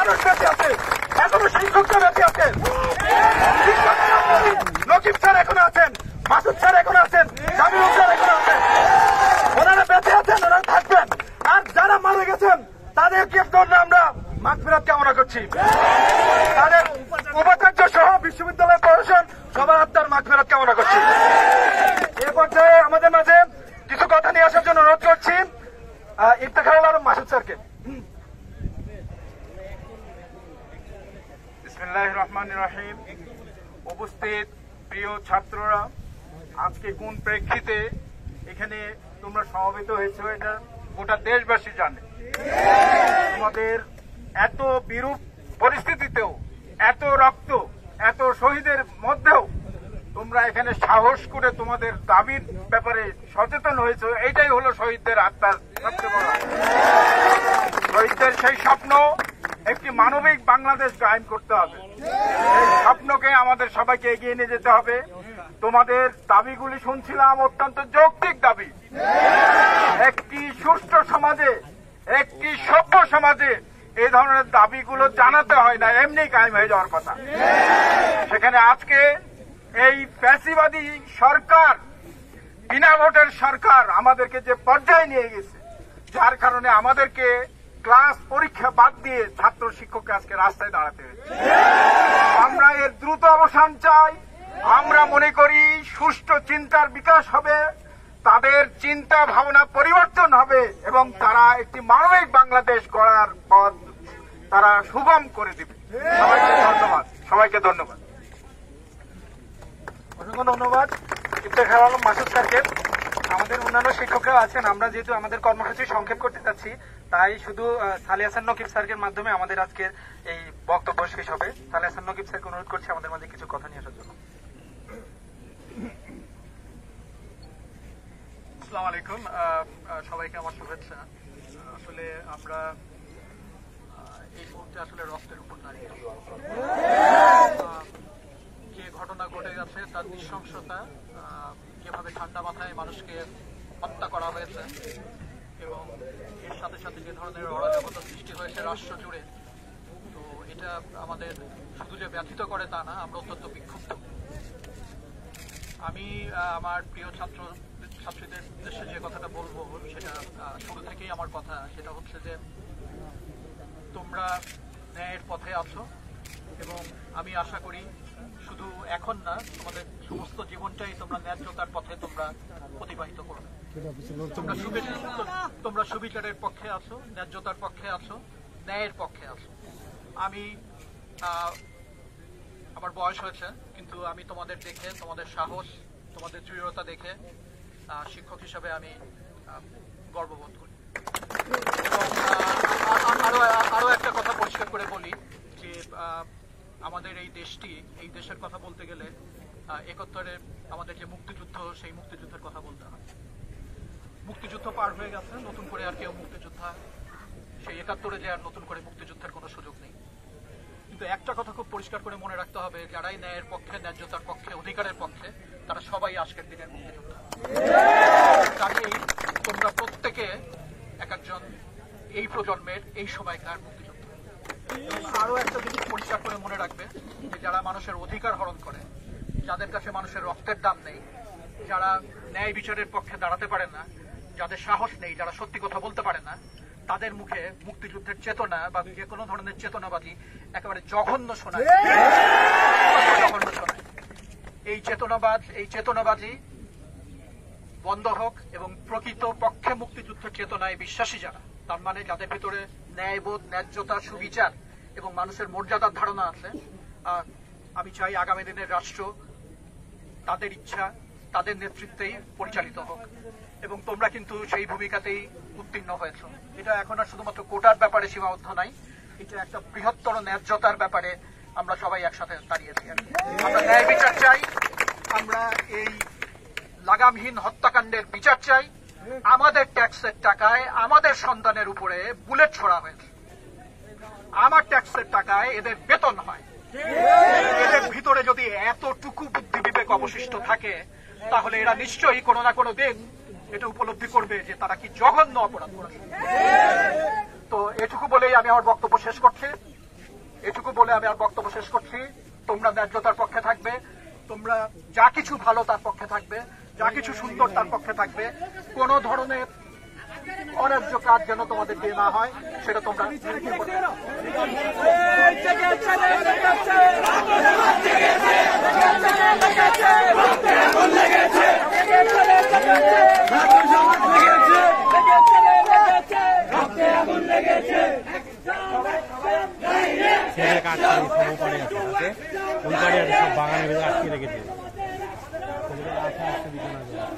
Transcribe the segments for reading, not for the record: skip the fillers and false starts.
মানুষ বেঁচে আছে, এখনো শিক্ষকরা বেঁচে আছেন, নকিব স্যার এখনো আছেন, মাসুদ স্যার এখনো আছেন, জামিউল স্যার এখনো আছেন, ওনারা বেঁচে আছেন, ওনারা থাকবেন। আর যারা মারা গেছেন তাদেরকে আমরা মাগফিরাত কামনা করছি। তাদের উপাচার্য সহ বিশ্ববিদ্যালয় প্রশাসন সবার আত্মার মাগফিরাত কামনা করছি। এ পর্যায়ে আমাদের মাঝে কিছু কথা নিয়ে আসার জন্য অনুরোধ করছি ইফতেখারুল আলম মাসুদ স্যারকে। বিসমিল্লাহির রহমানির রহিম। উপস্থিত প্রিয় ছাত্ররা, আজকে কোন প্রেক্ষিতে এখানে তোমরা সমবেত হয়েছে এটা গোটা দেশবাসী জানে। তোমাদের এত বিরূপ পরিস্থিতিতেও, এত রক্ত, এত শহীদের মধ্যেও তোমরা এখানে সাহস করে তোমাদের দাবির ব্যাপারে সচেতন হয়েছে, এটাই হলো শহীদদের আত্মার সবচেয়ে বড়। শহীদদের সেই স্বপ্ন একটি মানবিক বাংলাদেশ কায়েম করতে হবে। এই স্বপ্নকে আমাদের সবাইকে এগিয়ে নিয়ে যেতে হবে। তোমাদের দাবিগুলি শুনছিলাম, অত্যন্ত যৌক্তিক দাবি। একটি সুষ্ঠু সমাজে, একটি সভ্য সমাজে এই ধরনের দাবিগুলো জানাতে হয় না, এমনি কায়েম হয়ে যাওয়ার কথা। সেখানে আজকে এই ফ্যাসিবাদী সরকার, বিনা ভোটের সরকার আমাদেরকে যে পর্যায়ে নিয়ে গেছে, যার কারণে আমাদেরকে ক্লাস পরীক্ষা বাদ দিয়ে ছাত্র শিক্ষককে আজকে রাস্তায় দাঁড়াতে হয়েছে। আমরা এর দ্রুত অবসান চাই। আমরা মনে করি সুষ্ঠু চিন্তার বিকাশ হবে, তাদের চিন্তা ভাবনা পরিবর্তন হবে এবং তারা একটি মানবিক বাংলাদেশ গড়ার পথ তারা সুগম করে দিবে। সবাইকে ধন্যবাদ, সবাইকে ধন্যবাদ। অসংখ্য ধন্যবাদ ইফতেখারুল আলম মাসুদ স্যারকে। আমাদের অন্যান্য শিক্ষকরাও আছেন। আমরা যেহেতু আমাদের কর্মসূচি সংক্ষেপ করতে চাচ্ছি, তাই শুধু সালেহ হাসান নকিব স্যারের মাধ্যমে আমাদের আজকের এই বক্তব্য শেষ হবে। সালেহ হাসান নকিব স্যারকে অনুরোধ করছি আমাদের মাঝে কিছু কথা নিয়ে আসার জন্য। আসসালামু আলাইকুম, সবাইকে আমার শুভেচ্ছা। আসলে আমরা এই মুহূর্তে আসলে রক্তের উপর দাঁড়িয়ে যে ঘটনা ঘটে গেছে তার নৃশংসতা, যেভাবে ঠান্ডা মাথায় মানুষকে হত্যা করা হয়েছে এবং এর সাথে সাথে যে ধরনের অরাজকতা সৃষ্টি হয়েছে রাষ্ট্র জুড়ে, তো এটা আমাদের শুধু যে ব্যথিত করে তা না, আমরা অত্যন্ত বিক্ষুব্ধ। আমি আমার প্রিয় ছাত্রীদের উদ্দেশ্যে যে কথাটা বলবো সেটা শুরু থেকেই আমার কথা, সেটা হচ্ছে যে তোমরা ন্যায়ের পথে আছো এবং আমি আশা করি শুধু এখন না, তোমাদের সমস্ত জীবনটাই তোমরা ন্যায্যতার পথে তোমরা অতিবাহিত করবে। তোমরা সুবিচারের পক্ষে আছো, ন্যায্যতার পক্ষে আছো, ন্যায়ের পক্ষে আছো। আমি আমার বয়স হয়েছে, কিন্তু আমি তোমাদের দেখে, তোমাদের সাহস, তোমাদের দৃঢ়তা দেখে শিক্ষক হিসাবে আমি গর্ববোধ করি। আরো একটা কথা পরিষ্কার করে বলি যে আমাদের এই দেশটি, এই দেশের কথা বলতে গেলে ৭১-এ আমাদের যে মুক্তিযুদ্ধ, সেই মুক্তিযুদ্ধের কথা বলতে হয়। মুক্তিযুদ্ধ পার হয়ে গেছে, নতুন করে আর কেউ মুক্তিযোদ্ধা, সেই ৭১-এ যে আর নতুন করে মুক্তিযুদ্ধের কোনো সুযোগ নেই। কিন্তু একটা কথা খুব পরিষ্কার করে মনে রাখতে হবে, যারাই ন্যায়ের পক্ষে, ন্যায্যতার পক্ষে, অধিকারের পক্ষে, তারা সবাই আজকের দিনের মুক্তিযোদ্ধা। কাজেই তোমরা প্রত্যেকে এক একজন এই প্রজন্মের, এই সময়কার মুক্তিযোদ্ধা। আরো একটা জিনিস পরিষ্কার করে মনে রাখবে যে যারা মানুষের অধিকার হরণ করে, যাদের কাছে মানুষের রক্তের দাম নেই, যারা ন্যায় বিচারের পক্ষে দাঁড়াতে পারে না, যাদের সাহস নেই, যারা সত্যি কথা বলতে পারে না, তাদের মুখে মুক্তিযুদ্ধের চেতনা বা যে কোনো ধরনের চেতনাবাদী একেবারে জঘন্য শোনায়। এই চেতনাবাদী বন্ধ হোক এবং প্রকৃত পক্ষে মুক্তিযুদ্ধের চেতনায় বিশ্বাসী যারা, তার মানে যাদের ভিতরে ন্যায়বোধ, ন্যায্যতা, সুবিচার এবং মানুষের মর্যাদার ধারণা আছে, আমি চাই আগামী দিনের রাষ্ট্র তাদের ইচ্ছা, তাদের নেতৃত্বেই পরিচালিত হোক। এবং তোমরা কিন্তু সেই ভূমিকাতেই উত্তীর্ণ হয়েছ। এটা এখন আর শুধুমাত্র কোটার ব্যাপারে সীমাবদ্ধ নাই, এটা একটা বৃহত্তর ন্যায্যতার ব্যাপারে আমরা সবাই একসাথে দাঁড়িয়েছি। আমরা ন্যায় বিচার চাই, আমরা এই লাগামহীন হত্যাকাণ্ডের বিচার চাই। আমাদের ট্যাক্সের টাকায় আমাদের সন্তানের উপরে বুলেট ছোড়া হয়েছে, আমার ট্যাক্সের টাকায় এদের বেতন হয়। এদের ভিতরে যদি এতটুকু বুদ্ধি বিবেক অবশিষ্ট থাকে, তাহলে এরা নিশ্চয়ই কোনো না কোনো দিন এটা উপলব্ধি করবে যে তারা কি জঘন্য অপরাধ করেছে। তো এটুকু বলেই আমি আমার বক্তব্য শেষ করছি। এটুকু বলে আমি আর বক্তব্য শেষ করছি। তোমরা ন্যায্যতার পক্ষে থাকবে, তোমরা যা কিছু ভালো তার পক্ষে থাকবে, যা কিছু সুন্দর তার পক্ষে থাকবে। কোন ধরনের অন্যায্য কাজ যেন তোমাদের দিয়ে না হয় সেটা তোমরা ছেলে কাজ করে সমপরে আছে হাতে ওই গাড়ি আছে সব বাগানের ভেতরে আটকে রেখেছে ছেলেদের আশা আসতে দিতে না যায়।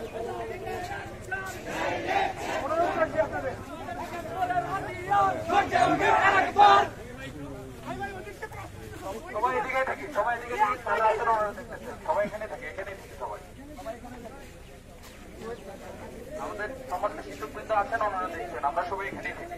সবাই এদিকে থাকি, সবাই এদিকে থাকি, সবাই এখানে থাকি, এখানে থাকি সবাই। আমাদের সমস্ত শিক্ষকবৃন্দ আছেন, ওনারা দেখছেন, আমরা সবাই এখানেই থাকি।